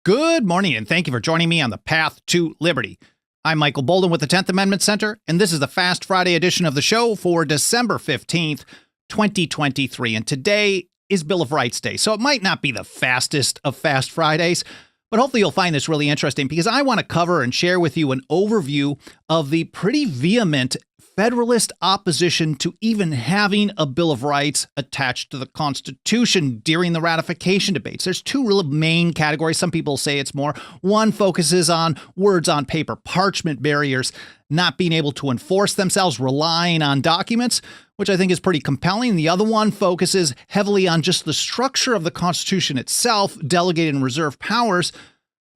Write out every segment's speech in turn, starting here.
Good morning, and thank you for joining me on the Path to Liberty. I'm Michael Bolden with the 10th Amendment Center, and this is the Fast Friday edition of the show for December 15th, 2023. And today is Bill of Rights Day, so it might not be the fastest of Fast Fridays, but hopefully you'll find this really interesting because I want to cover and share with you an overview of the pretty vehement Federalist opposition to even having a Bill of Rights attached to the Constitution during the ratification debates. There's two real main categories. Some people say it's more. One focuses on words on paper, parchment barriers, not being able to enforce themselves, relying on documents, which I think is pretty compelling. The other one focuses heavily on just the structure of the Constitution itself, delegated and reserved powers.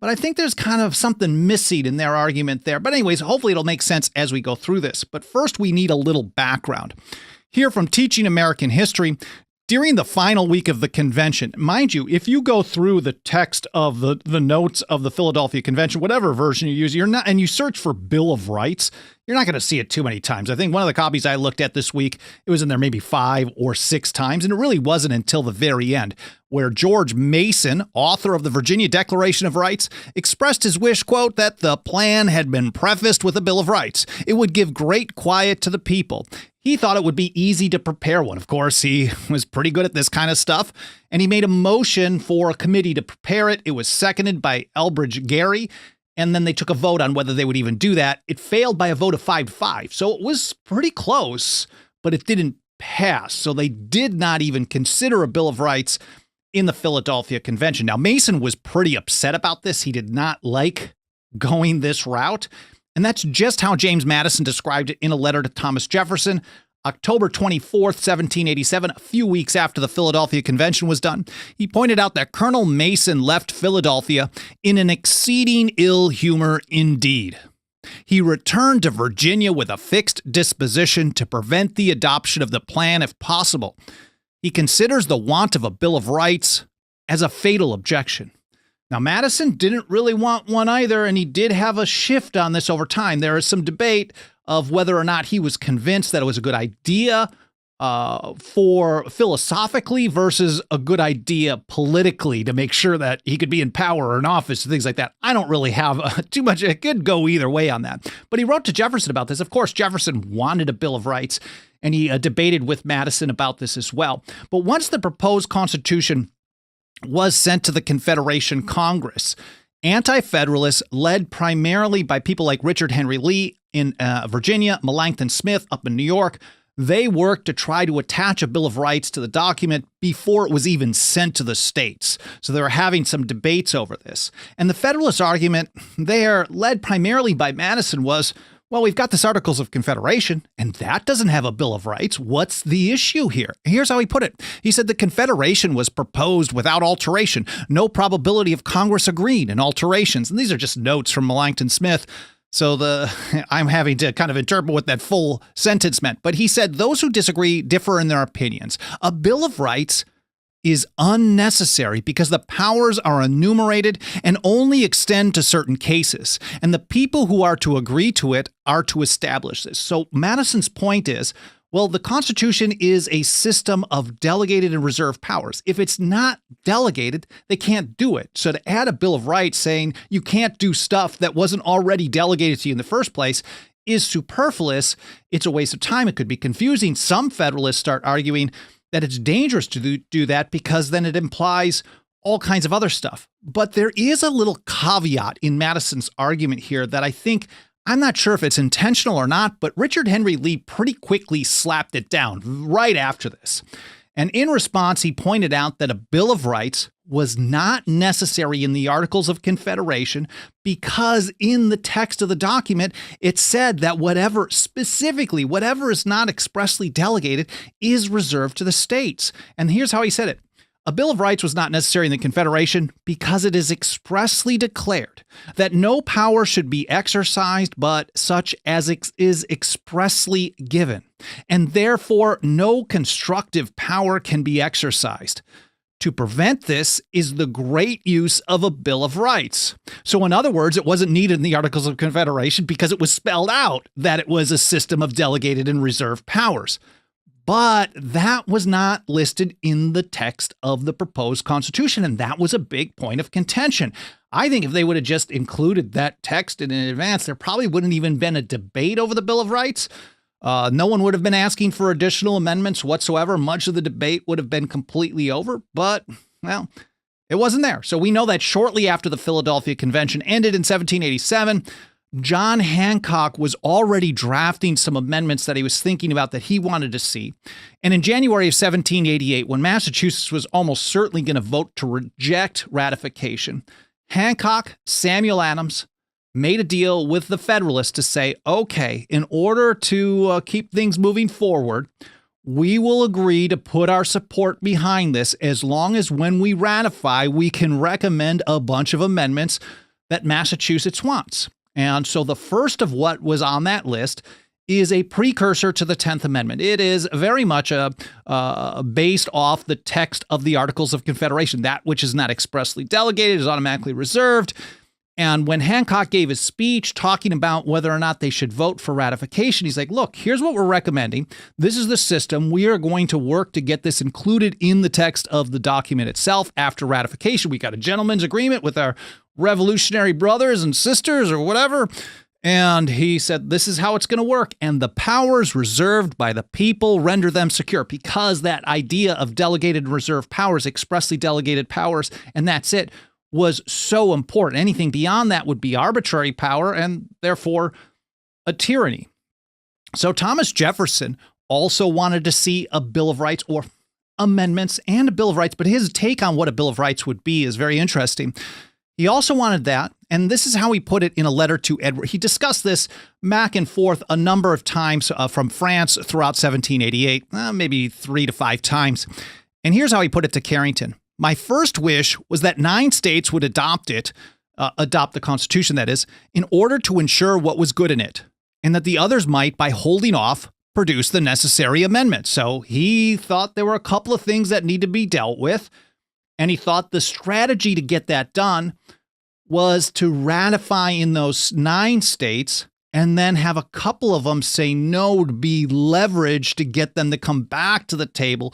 But I think there's kind of something missing in their argument there. But anyways, hopefully it'll make sense as we go through this. But first, we need a little background. Here from Teaching American History, during the final week of the convention, mind you, if you go through the text of the notes of the Philadelphia Convention, whatever version you use, and you search for Bill of Rights, you're not going to see it too many times. I think one of the copies I looked at this week, it was in there maybe 5 or 6 times, and it really wasn't until the very end where George Mason, author of the Virginia Declaration of Rights, expressed his wish, quote, that the plan had been prefaced with a Bill of Rights. It would give great quiet to the people. He thought it would be easy to prepare one. Of course, he was pretty good at this kind of stuff, and he made a motion for a committee to prepare it. It was seconded by Elbridge Gerry, and then they took a vote on whether they would even do that. It failed by a vote of 5-5, so it was pretty close, but it didn't pass. So they did not even consider a Bill of Rights in the Philadelphia Convention. Now, Mason was pretty upset about this. He did not like going this route. And that's just how James Madison described it in a letter to Thomas Jefferson, October 24th, 1787, a few weeks after the Philadelphia Convention was done. He pointed out that Colonel Mason left Philadelphia in an exceeding ill humor indeed. He returned to Virginia with a fixed disposition to prevent the adoption of the plan if possible. He considers the want of a Bill of Rights as a fatal objection. Now, Madison didn't really want one either, and he did have a shift on this over time. There is some debate of whether or not he was convinced that it was a good idea for philosophically versus a good idea politically to make sure that he could be in power or in office and things like that. I don't really have too much. It could go either way on that. But he wrote to Jefferson about this. Of course, Jefferson wanted a Bill of Rights, and he debated with Madison about this as well. But once the proposed Constitution was sent to the Confederation Congress, anti-federalists, led primarily by people like Richard Henry Lee in Virginia, Melancthon Smith up in New York, they worked to try to attach a Bill of Rights to the document before it was even sent to the states. So they were having some debates over this. And the Federalist argument there, led primarily by Madison, was, well, we've got this Articles of Confederation, and that doesn't have a Bill of Rights. What's the issue here? Here's how he put it. He said the Confederation was proposed without alteration, no probability of Congress agreeing in alterations. And these are just notes from Melancthon Smith. So I'm having to kind of interpret what that full sentence meant. But he said those who disagree differ in their opinions. A Bill of Rights is unnecessary because the powers are enumerated and only extend to certain cases. And the people who are to agree to it are to establish this. So Madison's point is, well, the Constitution is a system of delegated and reserved powers. If it's not delegated, they can't do it. So to add a Bill of Rights saying you can't do stuff that wasn't already delegated to you in the first place is superfluous. It's a waste of time. It could be confusing. Some Federalists start arguing that it's dangerous to do that because then it implies all kinds of other stuff. But there is a little caveat in Madison's argument here that I think, I'm not sure if it's intentional or not, but Richard Henry Lee pretty quickly slapped it down right after this. And in response, he pointed out that a Bill of Rights was not necessary in the Articles of Confederation because in the text of the document, it said that whatever is not expressly delegated is reserved to the states. And here's how he said it. A Bill of Rights was not necessary in the Confederation because it is expressly declared that no power should be exercised but such as is expressly given, and therefore no constructive power can be exercised. To prevent this is the great use of a Bill of Rights. So in other words, it wasn't needed in the Articles of Confederation because it was spelled out that it was a system of delegated and reserved powers. But that was not listed in the text of the proposed Constitution, and that was a big point of contention. I think if they would have just included that text in advance, there probably wouldn't even been a debate over the Bill of Rights. No one would have been asking for additional amendments whatsoever. Much of the debate would have been completely over, but, well, it wasn't there. So we know that shortly after the Philadelphia Convention ended in 1787, John Hancock was already drafting some amendments that he was thinking about that he wanted to see. And in January of 1788, when Massachusetts was almost certainly going to vote to reject ratification, Hancock, Samuel Adams, made a deal with the Federalists to say, okay, in order to keep things moving forward, we will agree to put our support behind this as long as when we ratify, we can recommend a bunch of amendments that Massachusetts wants. And so the first of what was on that list is a precursor to the 10th Amendment. It is very much based off the text of the Articles of Confederation. That which is not expressly delegated is automatically reserved. And when Hancock gave his speech talking about whether or not they should vote for ratification, he's like, look, here's what we're recommending. This is the system. We are going to work to get this included in the text of the document itself after ratification. We got a gentleman's agreement with our revolutionary brothers and sisters or whatever. And he said, this is how it's going to work. And the powers reserved by the people render them secure, because that idea of delegated reserved powers, expressly delegated powers, and that's it, was so important. Anything beyond that would be arbitrary power and therefore a tyranny. So Thomas Jefferson also wanted to see a Bill of Rights or amendments and a Bill of Rights, but his take on what a Bill of Rights would be is very interesting. He also wanted that, and this is how he put it in a letter to Edward. He discussed this back and forth a number of times from France throughout 1788, maybe 3 to 5 times. And here's how he put it to Carrington. My first wish was that 9 states would adopt the Constitution, that is, in order to ensure what was good in it, and that the others might, by holding off, produce the necessary amendments. So he thought there were a couple of things that need to be dealt with, and he thought the strategy to get that done was to ratify in those 9 states and then have a couple of them say no to be leveraged to get them to come back to the table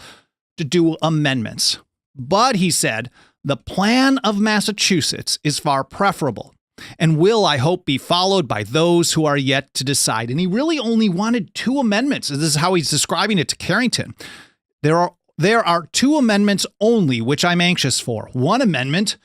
to do amendments. But he said, the plan of Massachusetts is far preferable and will, I hope, be followed by those who are yet to decide. And he really only wanted 2 amendments. This is how he's describing it to Carrington. There are 2 amendments only, which I'm anxious for. One amendment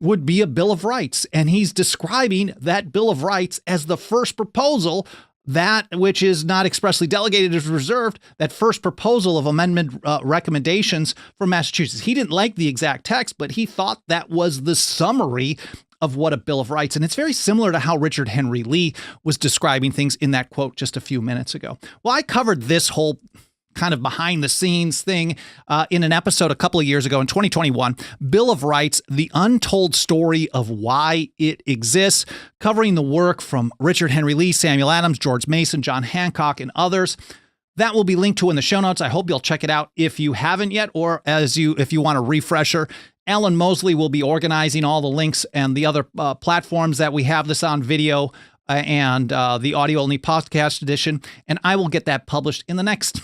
would be a Bill of Rights, and he's describing that Bill of Rights as the first proposal, that which is not expressly delegated is reserved, that first proposal of amendment recommendations from Massachusetts. He didn't like the exact text, but he thought that was the summary of what a Bill of Rights. And it's very similar to how Richard Henry Lee was describing things in that quote just a few minutes ago. Well, I covered this whole kind of behind the scenes thing in an episode a couple of years ago in 2021, Bill of Rights, the untold story of why it exists, covering the work from Richard Henry Lee, Samuel Adams, George Mason, John Hancock, and others. That will be linked to in the show notes. I hope you'll check it out if you haven't yet, or if you want a refresher. Alan Mosley will be organizing all the links and the other platforms that we have this on video and the audio-only podcast edition, and I will get that published in the next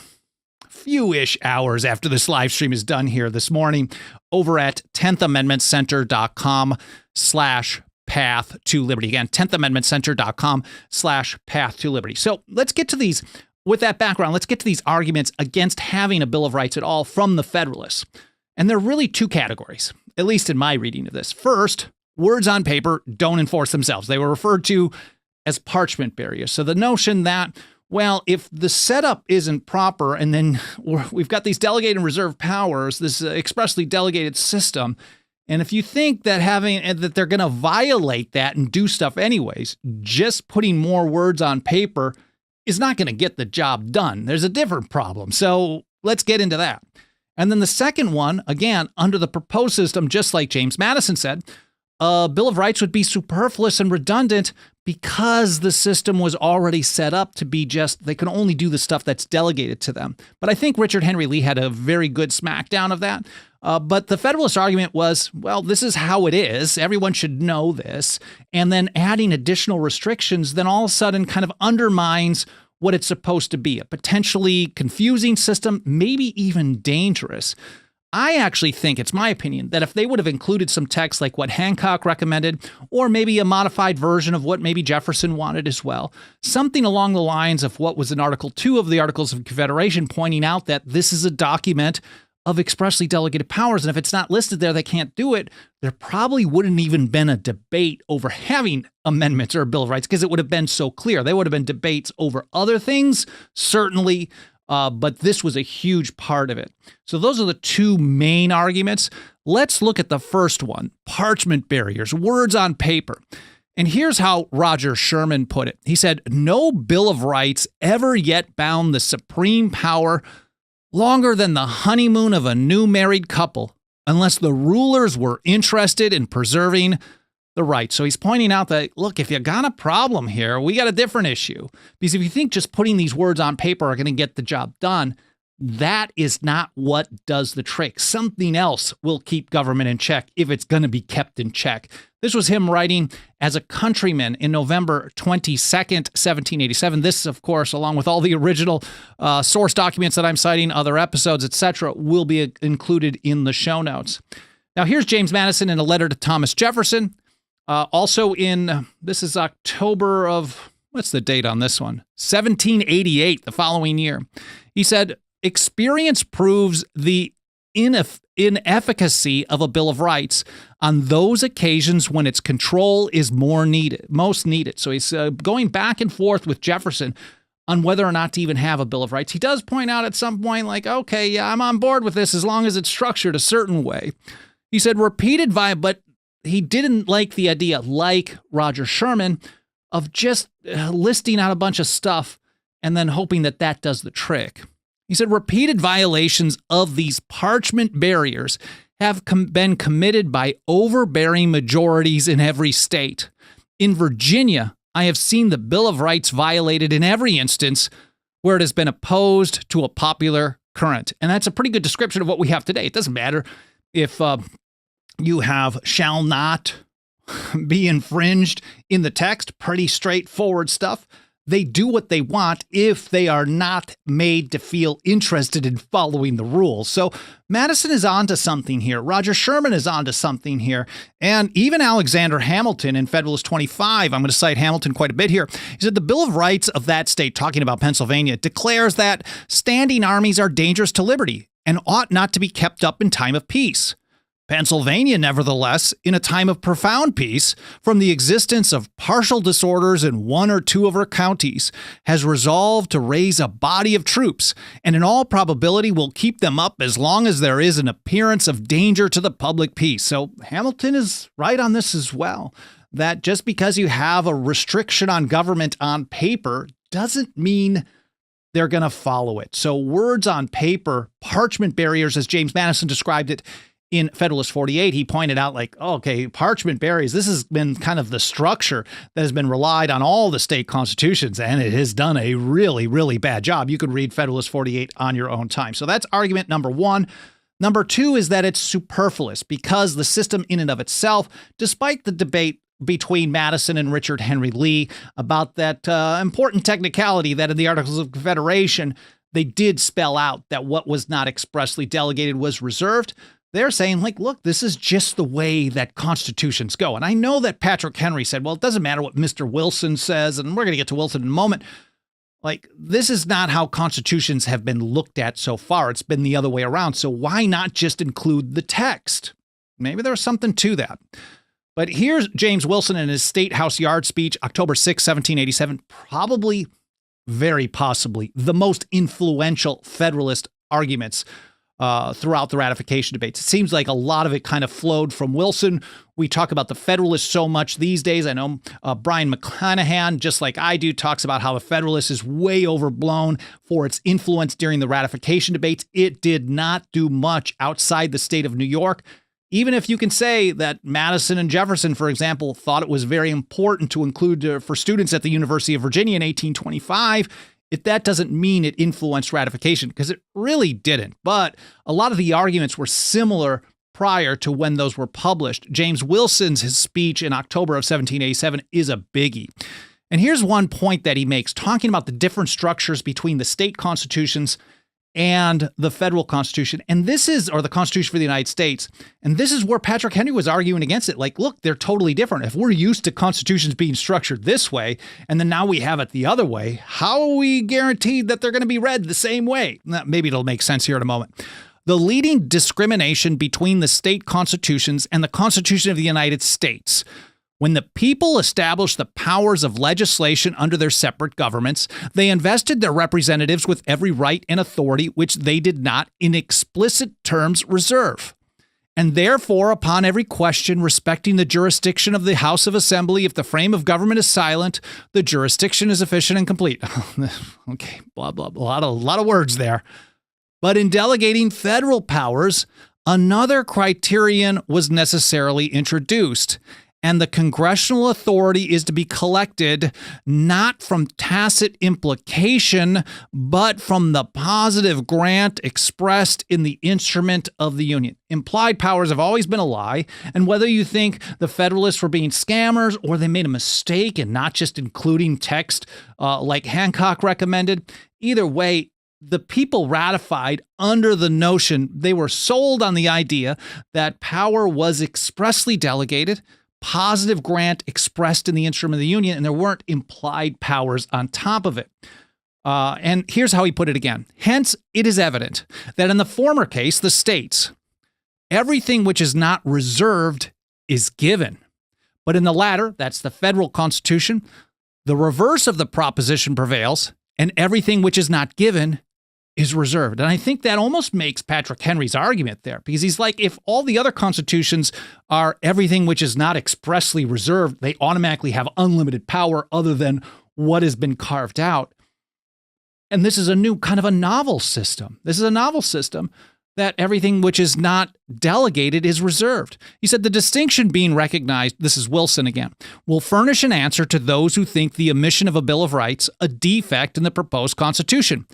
few-ish hours after this live stream is done here this morning over at 10thamendmentcenter.com/path to liberty. Again, 10thamendmentcenter.com/path to liberty. So let's get to these, with that background, let's get to these arguments against having a Bill of Rights at all from the Federalists. And there are really 2 categories, at least in my reading of this. First, words on paper don't enforce themselves. They were referred to as parchment barriers. So the notion that, well, if the setup isn't proper and then we've got these delegated and reserved powers, this expressly delegated system, and if you think that that they're going to violate that and do stuff anyways, just putting more words on paper is not going to get the job done. There's a different problem. So let's get into that. And then the second one, again, under the proposed system, just like James Madison said, a Bill of Rights would be superfluous and redundant because the system was already set up to be just, they can only do the stuff that's delegated to them. But I think Richard Henry Lee had a very good smackdown of that. But the Federalist argument was, well, this is how it is. Everyone should know this. And then adding additional restrictions then all of a sudden kind of undermines what it's supposed to be, a potentially confusing system, maybe even dangerous. I actually think, it's my opinion, that if they would have included some text like what Hancock recommended, or maybe a modified version of what maybe Jefferson wanted as well, something along the lines of what was in Article 2 of the Articles of Confederation, pointing out that this is a document of expressly delegated powers, and if it's not listed there, they can't do it, there probably wouldn't even been a debate over having amendments or a Bill of Rights, because it would have been so clear. There would have been debates over other things, certainly, but this was a huge part of it. So those are the two main arguments. Let's look at the first one, parchment barriers, words on paper. And here's how Roger Sherman put it. He said, "No Bill of Rights ever yet bound the supreme power longer than the honeymoon of a new married couple, unless the rulers were interested in preserving the right." So he's pointing out that, look, if you got a problem here, we got a different issue. Because if you think just putting these words on paper are going to get the job done, that is not what does the trick. Something else will keep government in check if it's going to be kept in check. This was him writing as a countryman in November 22nd, 1787. This, of course, along with all the original source documents that I'm citing, other episodes, etc., will be included in the show notes. Now, here's James Madison in a letter to Thomas Jefferson. Also this is October of, what's the date on this one? 1788, the following year. He said, "Experience proves the inefficacy of a Bill of Rights on those occasions when its control is most needed." So he's going back and forth with Jefferson on whether or not to even have a Bill of Rights. He does point out at some point, like, okay, yeah, I'm on board with this as long as it's structured a certain way. He said but he didn't like the idea, like Roger Sherman, of just listing out a bunch of stuff and then hoping that that does the trick. He said, "Repeated violations of these parchment barriers have been committed by overbearing majorities in every state. In Virginia, I have seen the Bill of Rights violated in every instance where it has been opposed to a popular current." And that's a pretty good description of what we have today. It doesn't matter if you have "shall not be infringed" in the text, pretty straightforward stuff. They do what they want if they are not made to feel interested in following the rules. So Madison is onto something here. Roger Sherman is onto something here. And even Alexander Hamilton in Federalist 25, I'm going to cite Hamilton quite a bit here. He said the Bill of Rights of that state, talking about Pennsylvania, declares that standing armies are dangerous to liberty and ought not to be kept up in time of peace. Pennsylvania, nevertheless, in a time of profound peace, from the existence of partial disorders in one or two of her counties, has resolved to raise a body of troops, and in all probability will keep them up as long as there is an appearance of danger to the public peace. So Hamilton is right on this as well, that just because you have a restriction on government on paper doesn't mean they're going to follow it. So words on paper, parchment barriers, as James Madison described it, in Federalist 48, he pointed out, like, okay, parchment barriers, this has been kind of the structure that has been relied on all the state constitutions, and it has done a really, really bad job. You could read Federalist 48 on your own time. So that's argument number one. Number two is that it's superfluous because the system in and of itself, despite the debate between Madison and Richard Henry Lee about that important technicality that in the Articles of Confederation, they did spell out that what was not expressly delegated was reserved. They're saying, like, look, this is just the way that constitutions go. And I know that Patrick Henry said, well, it doesn't matter what Mr. Wilson says, and we're going to get to Wilson in a moment. Like, this is not how constitutions have been looked at so far. It's been the other way around. So why not just include the text? Maybe there's something to that. But here's James Wilson in his State House Yard speech, October 6, 1787, probably, very possibly, the most influential Federalist arguments throughout the ratification debates. It seems like a lot of it kind of flowed from Wilson. We talk about the Federalist so much these days. I know Brian McClanahan, just like I do, talks about how the Federalist is way overblown for its influence during the ratification debates. It did not do much outside the state of New York. Even if you can say that Madison and Jefferson, for example, thought it was very important to include for students at the University of Virginia in 1825, if that doesn't mean it influenced ratification, because it really didn't. But a lot of the arguments were similar prior to when those were published. James Wilson's his speech in October of 1787 is a biggie. And here's one point that he makes, talking about the different structures between the state constitutions and the federal Constitution. And this is, or the Constitution for the United States. And this is where Patrick Henry was arguing against it. Like, look, they're totally different. If we're used to constitutions being structured this way, and then now we have it the other way, how are we guaranteed that they're going to be read the same way? Maybe it'll make sense here in a moment. The leading discrimination between the state constitutions and the Constitution of the United States. When the people established the powers of legislation under their separate governments, they invested their representatives with every right and authority which they did not in explicit terms reserve. And therefore, upon every question respecting the jurisdiction of the House of Assembly, if the frame of government is silent, the jurisdiction is efficient and complete. Okay, blah, blah, blah. A lot of words there. But in delegating federal powers, another criterion was necessarily introduced. And the congressional authority is to be collected not from tacit implication, but from the positive grant expressed in the instrument of the Union. Implied powers have always been a lie, and whether you think the Federalists were being scammers or they made a mistake in not just including text like Hancock recommended, either way, the people ratified under the notion, they were sold on the idea that power was expressly delegated, positive grant expressed in the instrument of the Union, and there weren't implied powers on top of it. And here's how he put it again. Hence, it is evident that in the former case, the states, everything which is not reserved is given. But in the latter, that's the federal Constitution, the reverse of the proposition prevails, and everything which is not given is reserved. And I think that almost makes Patrick Henry's argument there, because he's like, if all the other constitutions are everything which is not expressly reserved, they automatically have unlimited power other than what has been carved out. And this is a new kind of a novel system. This is a novel system that everything which is not delegated is reserved. He said the distinction being recognized, this is Wilson again, will furnish an answer to those who think the omission of a Bill of Rights a defect in the proposed Constitution.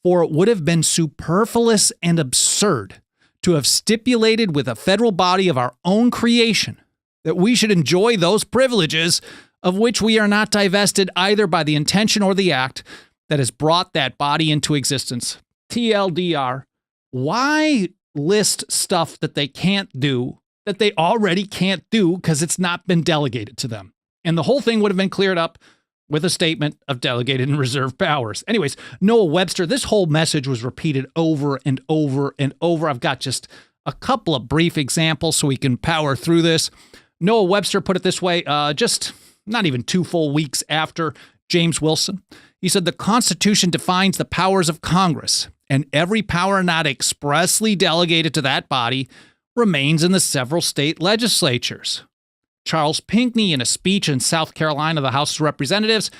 For it would have been superfluous and absurd to have stipulated with a federal body of our own creation that we should enjoy those privileges of which we are not divested either by the intention or the act that has brought that body into existence. TLDR, why list stuff that they can't do, that they already can't do because it's not been delegated to them? And the whole thing would have been cleared up with a statement of delegated and reserved powers. Anyways, Noah Webster, this whole message was repeated over and over and over. I've got just a couple of brief examples so we can power through this. Noah Webster put it this way, just not even 2 full weeks after James Wilson. He said, the Constitution defines the powers of Congress, and every power not expressly delegated to that body remains in the several state legislatures. Charles Pinckney, in a speech in South Carolina, the House of Representatives,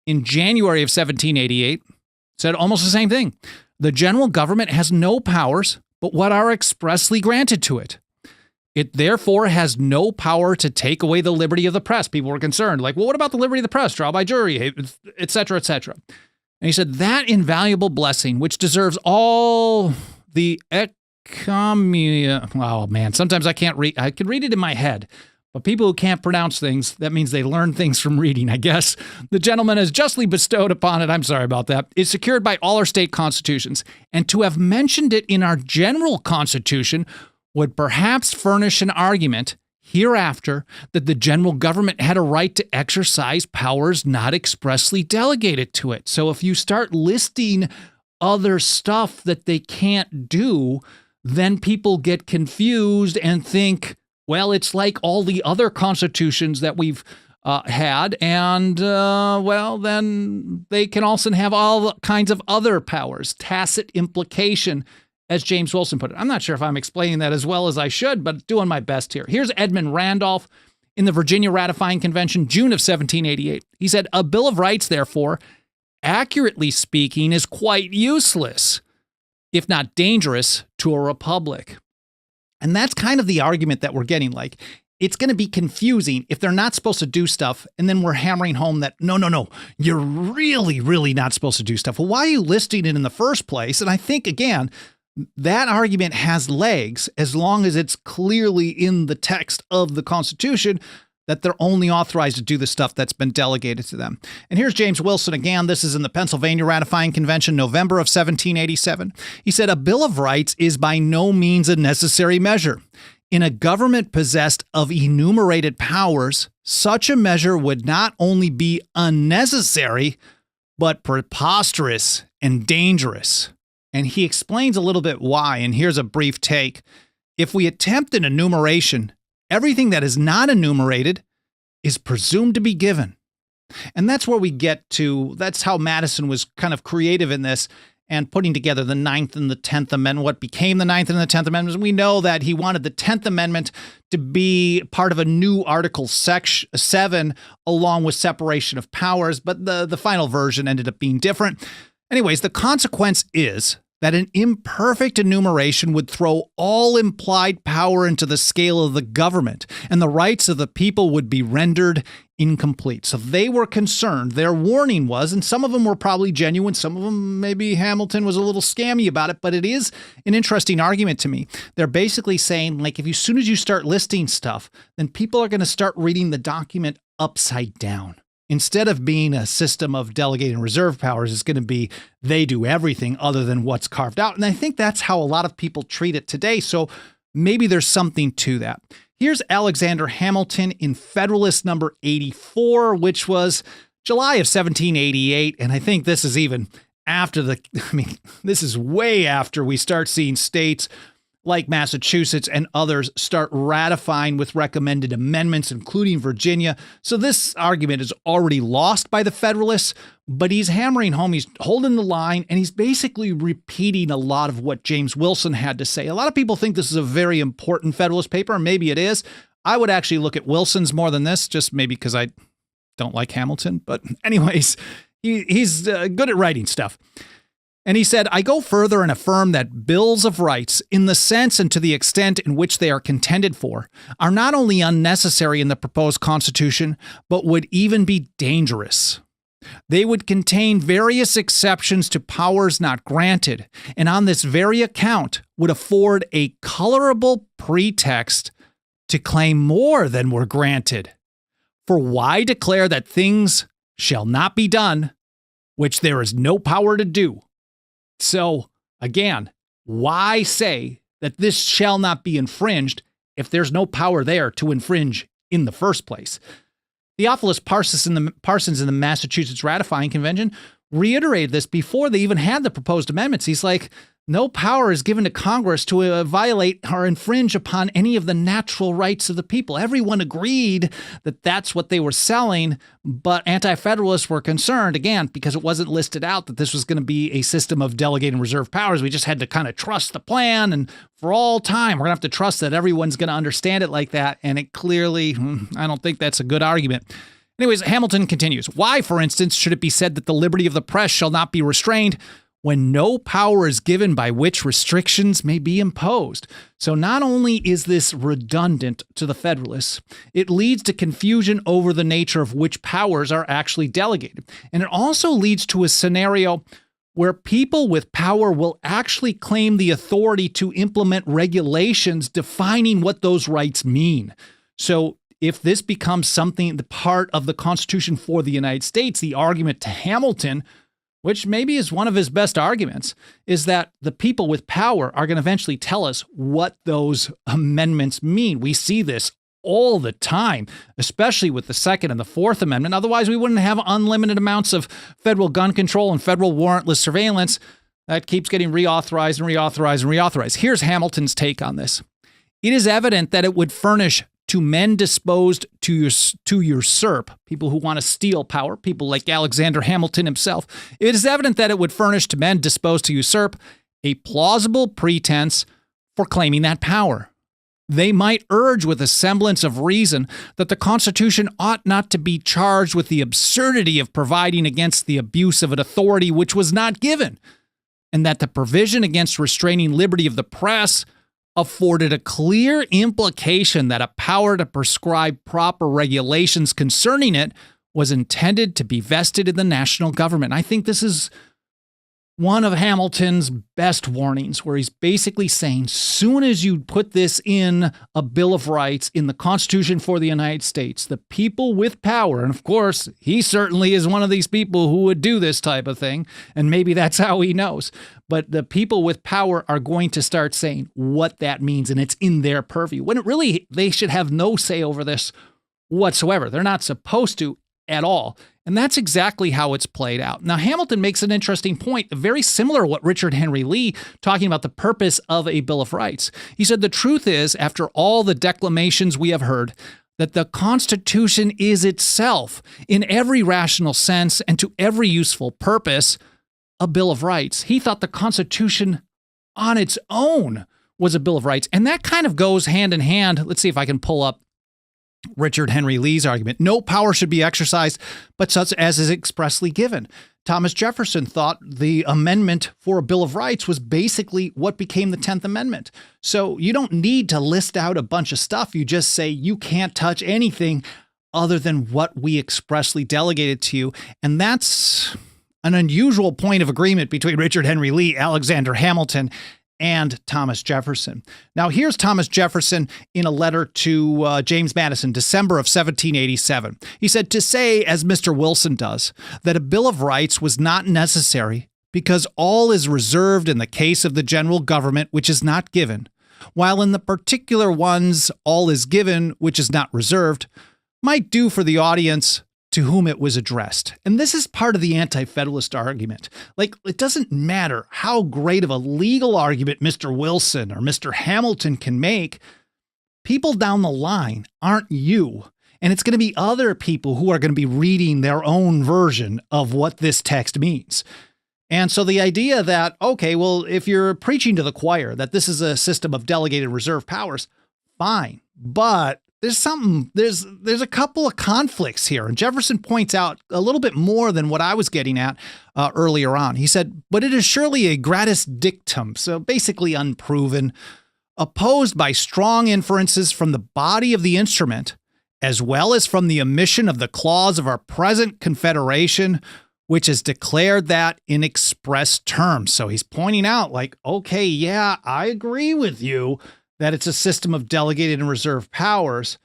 in January of 1788, said almost the same thing. The general government has no powers but what are expressly granted to it. It therefore has no power to take away the liberty of the press. People were concerned, like, well, what about the liberty of the press, trial by jury, et cetera, et cetera. And he said, that invaluable blessing, which deserves all the oh man, sometimes I can't read. I could read it in my head. But people who can't pronounce things, that means they learn things from reading, I guess. The gentleman has justly bestowed upon it, I'm sorry about that, is secured by all our state constitutions. And to have mentioned it in our general constitution would perhaps furnish an argument hereafter that the general government had a right to exercise powers not expressly delegated to it. So if you start listing other stuff that they can't do, then people get confused and think, well, it's like all the other constitutions that we've had, and, well, then they can also have all kinds of other powers, tacit implication, as James Wilson put it. I'm not sure if I'm explaining that as well as I should, but doing my best here. Here's Edmund Randolph in the Virginia Ratifying Convention, June of 1788. He said, a Bill of Rights, therefore, accurately speaking, is quite useless, if not dangerous, to a republic. And that's kind of the argument that we're getting. Like, it's going to be confusing if they're not supposed to do stuff, and then we're hammering home that, no, you're really, really not supposed to do stuff. Well, why are you listing it in the first place? And I think, again, that argument has legs as long as it's clearly in the text of the Constitution that they're only authorized to do the stuff that's been delegated to them. And here's James Wilson again. This is in the Pennsylvania Ratifying Convention, November of 1787. He said, "A Bill of Rights is by no means a necessary measure. In a government possessed of enumerated powers, such a measure would not only be unnecessary, but preposterous and dangerous." And he explains a little bit why, and here's a brief take. If we attempt an enumeration, everything that is not enumerated is presumed to be given. And that's where we get to, that's how Madison was kind of creative in this and putting together the 9th and the 10th Amendment, what became the 9th and the 10th Amendments. We know that he wanted the 10th Amendment to be part of a new Article 7 along with separation of powers, but the final version ended up being different. Anyways, the consequence is that an imperfect enumeration would throw all implied power into the scale of the government, and the rights of the people would be rendered incomplete. So they were concerned. Their warning was, and some of them were probably genuine, some of them maybe Hamilton was a little scammy about it, but it is an interesting argument to me. They're basically saying, like, as soon as you start listing stuff, then people are going to start reading the document upside down. Instead of being a system of delegated and reserve powers, it's going to be they do everything other than what's carved out. And I think that's how a lot of people treat it today. So maybe there's something to that. Here's Alexander Hamilton in Federalist number 84, which was July of 1788. And I think this is even after this is way after we start seeing states like Massachusetts and others start ratifying with recommended amendments, including Virginia. So this argument is already lost by the Federalists, but he's hammering home, he's holding the line, and he's basically repeating a lot of what James Wilson had to say. A lot of people think this is a very important Federalist paper, and maybe it is. I would actually look at Wilson's more than this, just maybe because I don't like Hamilton. But anyways, he's good at writing stuff. And he said, "I go further and affirm that bills of rights, in the sense and to the extent in which they are contended for, are not only unnecessary in the proposed Constitution, but would even be dangerous. They would contain various exceptions to powers not granted, and on this very account would afford a colorable pretext to claim more than were granted. For why declare that things shall not be done, which there is no power to do?" So, again, why say that this shall not be infringed if there's no power there to infringe in the first place? Theophilus Parsons in the Massachusetts Ratifying Convention reiterated this before they even had the proposed amendments. He's like, no power is given to Congress to violate or infringe upon any of the natural rights of the people. Everyone agreed that that's what they were selling, but anti-federalists were concerned, again, because it wasn't listed out that this was going to be a system of delegated and reserve powers. We just had to kind of trust the plan, and for all time, we're going to have to trust that everyone's going to understand it like that, and it clearly, I don't think that's a good argument. Anyways, Hamilton continues. Why, for instance, should it be said that the liberty of the press shall not be restrained when no power is given by which restrictions may be imposed? So not only is this redundant to the Federalists, it leads to confusion over the nature of which powers are actually delegated. And it also leads to a scenario where people with power will actually claim the authority to implement regulations defining what those rights mean. So if this becomes something, the part of the Constitution for the United States, the argument to Hamilton, which maybe is one of his best arguments, is that the people with power are going to eventually tell us what those amendments mean. We see this all the time, especially with the Second and the Fourth Amendment. Otherwise, we wouldn't have unlimited amounts of federal gun control and federal warrantless surveillance that keeps getting reauthorized and reauthorized and reauthorized. Here's Hamilton's take on this. It is evident that it would furnish to men disposed to usurp, people who want to steal power, people like Alexander Hamilton himself, it is evident that it would furnish to men disposed to usurp a plausible pretense for claiming that power. They might urge with a semblance of reason that the Constitution ought not to be charged with the absurdity of providing against the abuse of an authority which was not given, and that the provision against restraining liberty of the press afforded a clear implication that a power to prescribe proper regulations concerning it was intended to be vested in the national government. I think this is one of Hamilton's best warnings, where he's basically saying, soon as you put this in a Bill of Rights in the Constitution for the United States, the people with power, and of course, he certainly is one of these people who would do this type of thing, and maybe that's how he knows, but the people with power are going to start saying what that means, and it's in their purview, when it really, they should have no say over this whatsoever. They're not supposed to at all. And that's exactly how it's played out. Now, Hamilton makes an interesting point, very similar to what Richard Henry Lee, talking about the purpose of a Bill of Rights. He said, the truth is, after all the declamations we have heard, that the Constitution is itself, in every rational sense and to every useful purpose, a Bill of Rights. He thought the Constitution on its own was a Bill of Rights. And that kind of goes hand in hand. Let's see if I can pull up Richard Henry Lee's argument. No power should be exercised, but such as is expressly given. Thomas Jefferson thought the amendment for a Bill of Rights was basically what became the 10th Amendment. So you don't need to list out a bunch of stuff. You just say you can't touch anything other than what we expressly delegated to you. And that's an unusual point of agreement between Richard Henry Lee, Alexander Hamilton, and Thomas Jefferson. Now, here's Thomas Jefferson in a letter to James Madison, December of 1787. He said, to say, as Mr. Wilson does, that a Bill of Rights was not necessary because all is reserved in the case of the general government which is not given, while in the particular ones all is given which is not reserved, might do for the audience to whom it was addressed. And this is part of the anti-federalist argument. Like, it doesn't matter how great of a legal argument Mr. Wilson or Mr. Hamilton can make, people down the line aren't you. And it's going to be other people who are going to be reading their own version of what this text means. And so the idea that, okay, well, if you're preaching to the choir that this is a system of delegated reserve powers, fine. But there's a couple of conflicts here. And Jefferson points out a little bit more than what I was getting at earlier on. He said, but it is surely a gratis dictum, so basically unproven, opposed by strong inferences from the body of the instrument, as well as from the omission of the clause of our present confederation, which has declared that in express terms. So he's pointing out like, okay, yeah, I agree with you that it's a system of delegated and reserved powers,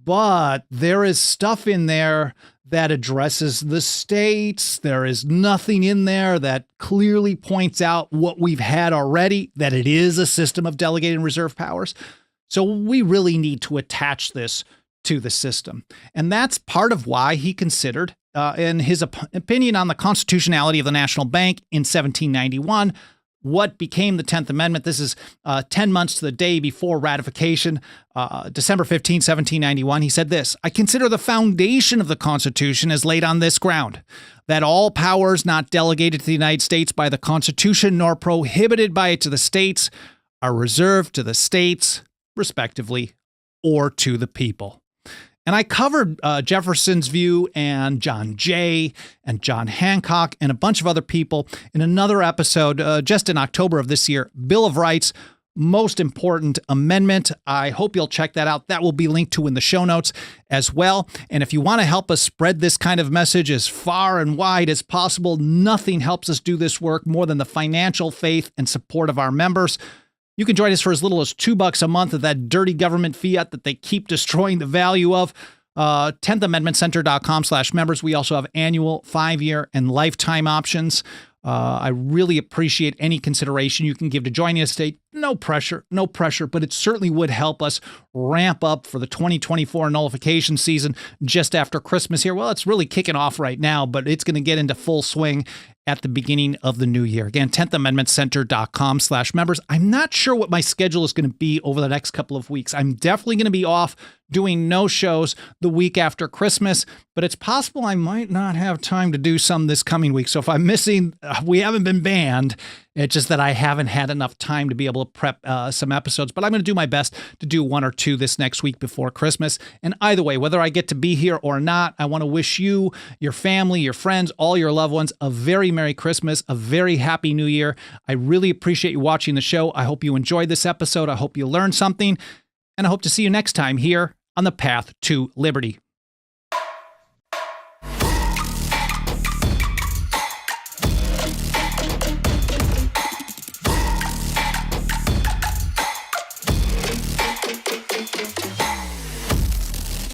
but there is stuff in there that addresses the states. There is nothing in there that clearly points out what we've had already, that it is a system of delegated and reserved powers. So we really need to attach this to the system. And that's part of why he considered, in his opinion on the constitutionality of the National Bank in 1791, what became the 10th Amendment. This is 10 months to the day before ratification, December 15, 1791. He said this, I consider the foundation of the Constitution as laid on this ground, that all powers not delegated to the United States by the Constitution nor prohibited by it to the states are reserved to the states, respectively, or to the people. And I covered Jefferson's view and John Jay and John Hancock and a bunch of other people in another episode just in October of this year, Bill of Rights, most important amendment. I hope you'll check that out. That will be linked to in the show notes as well. And if you want to help us spread this kind of message as far and wide as possible, nothing helps us do this work more than the financial faith and support of our members. You can join us for as little as $2 a month of that dirty government fiat that they keep destroying the value of. 10thamendmentcenter.com/members. We also have annual, 5-year, and lifetime options. I really appreciate any consideration you can give to joining us today. No pressure, but it certainly would help us ramp up for the 2024 nullification season just after Christmas here. Well, it's really kicking off right now, but it's going to get into full swing at the beginning of the new year. Again, 10thamendmentcenter.com/members. I'm not sure what my schedule is going to be over the next couple of weeks. I'm definitely going to be off doing no shows the week after Christmas, but it's possible I might not have time to do some this coming week. So if I'm missing, we haven't been banned. It's just that I haven't had enough time to be able to prep some episodes, but I'm going to do my best to do 1 or 2 this next week before Christmas. And either way, whether I get to be here or not, I want to wish you, your family, your friends, all your loved ones a very Merry Christmas, a very Happy New Year. I really appreciate you watching the show. I hope you enjoyed this episode. I hope you learned something, and I hope to see you next time here on the Path to Liberty.